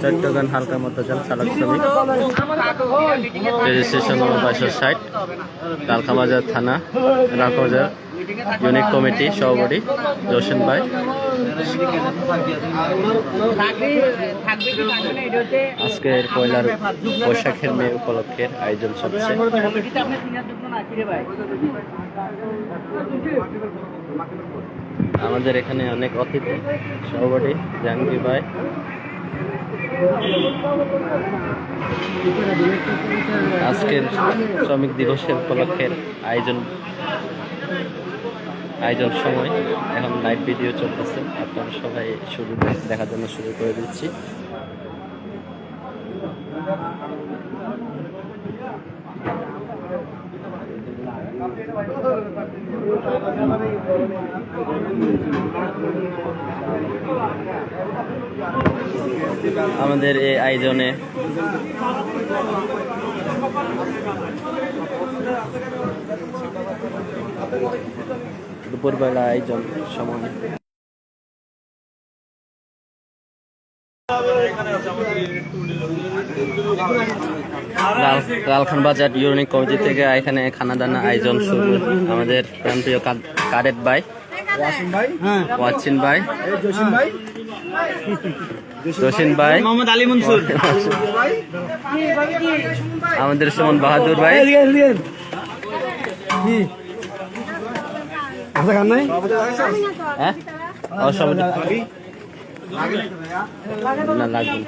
চট্টগ্রাম হালকা মধ্যজাল চালক শ্রমিক, রেজিস্ট্রেশন নম্বর 2260, লালখাবাজার থানা, লালখাবাজার ইউনিট কমিটি সভাপতি জসিম ভাই। আজকের পয়লার বৈশাখের মেয়ে উপলক্ষের আয়োজন চলছে। আমাদের এখানে অনেক অতিথি, সভাপতি জাহাঙ্গীর ভাই, আজকের শ্রমিক দিবসের উপলক্ষের আয়োজন সময় এখন লাইভ ভিডিও চলতেছে, আপনারা সবাই শুরু দেখার জন্য শুরু করে দিচ্ছি। আমাদের এই আয়োজনে দুপুরবেলা আয়োজন সময় লালখান বাজার ইউনিক কমিটি থেকে এখানে খানা দানা আয়োজন শুরু। আমাদের প্রান্তীয় কাডেট ভাই ওয়াসিন ভাই, জসিম ভাই, মোহাম্মদ আলী মনসুর, আমাদের সুমন বাহাদুর ভাই, না লাগবে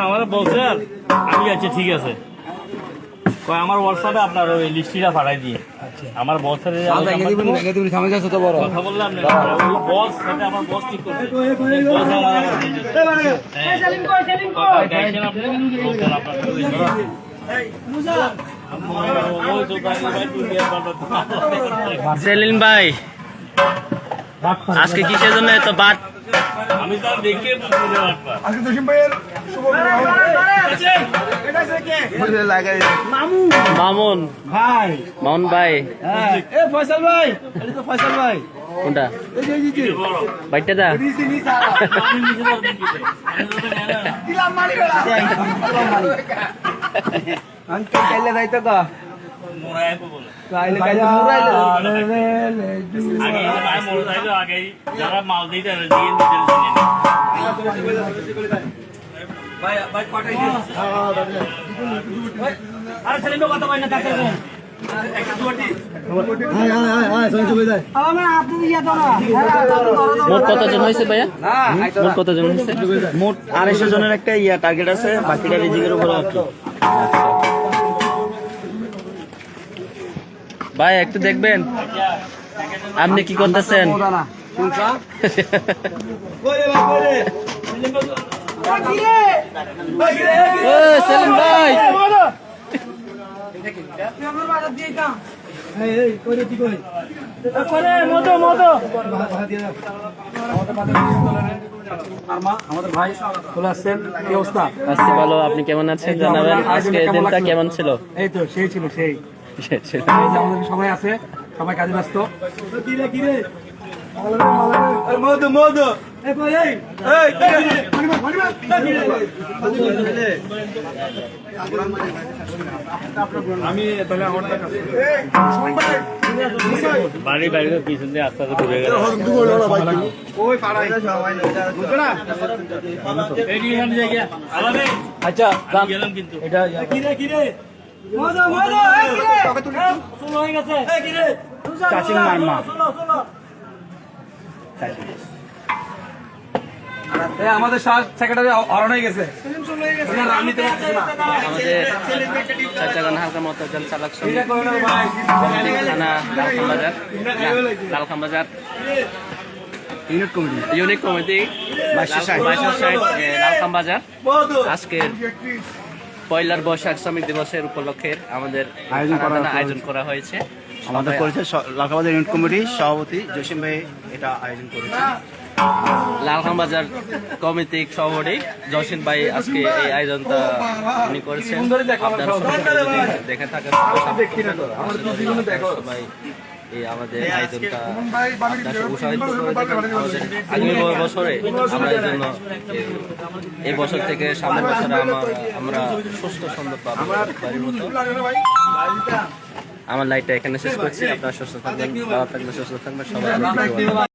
আমার বলছে আমি আছি, ঠিক আছে। আমার হোয়াটসঅ্যাপে আপনার ওই লিস্টিটা পাঠাই দিয়ে আমার বসের কথা বললাম, বস আমার বস ঠিক করছে। সেলিম ভাই, আজকে কিসের জন্য এত বাদ? আমি তো দেখে মামুন ভাই, মামুন ভাই, ফয়সাল ভাই, ফয়সাল ভাই কোনটা বাইটা দা যারা মাল দিতে মোট কতজন হয়েছে ভাইয়া? মোট কতজন হয়েছে? মোট 250 জনের একটা টার্গেট আছে, বাকিটা রিজিকের উপর। ভাই একটু দেখবেন আপনি কি করতেছেন? সেলিম ভাই, আমাদের ভাই চলে আসছেন, কি অবস্থা? আছি ভালো, আপনি কেমন আছেন জানাবেন। আজকে দিনটা কেমন ছিল? এই তো সেই ছিল, সেই আমাদের সবাই আছে, সবাই কাজে ব্যস্ত। আমি তাহলে বাড়ি বাড়ি পিছন দিয়ে আস্তে আস্তে ঘুরে গেল। আচ্ছা গেলাম, কিন্তু এটা চাচিং মারমা আমাদের সেক্রেটারি হরণ হয়ে গেছে। আমাদের চট্টগ্রাম হালকা মধ্যজাল চালক শ্রমিক থানা লালখান বাজার ইউনিট কমিটি 2260 লালখান বাজার আজকের পয়লার বৈশাখ শ্রমিক দিবসের উপলক্ষে আমাদের আয়োজন করা হয়েছে। আমাদের করেছে লালখাবাজার ইউনিট কমিটির সভাপতি জসিম ভাই এটা আয়োজন করেছে। লালখান বাজার কমিটির সভাপতি জসিম ভাই আজকে এই আয়োজনটা উনি করেছেন। আপনারা সবাই যদি দেখে থাকেন সবাই এই আমাদের আয়োজনটা আপনারা উৎসাহিত করে দেবেন। আমাদের আগামী বছরে আমরা এই জন্য এই বছর থেকে সামনের বছরে আমরা সুস্থ সুন্দর পাবো বাড়ির মতো। আমার লাইটটা এখানে শেষ করছি। আপনারা সুস্থ থাকবেন, ভালো থাকবেন, সুস্থ থাকবেন সবাই।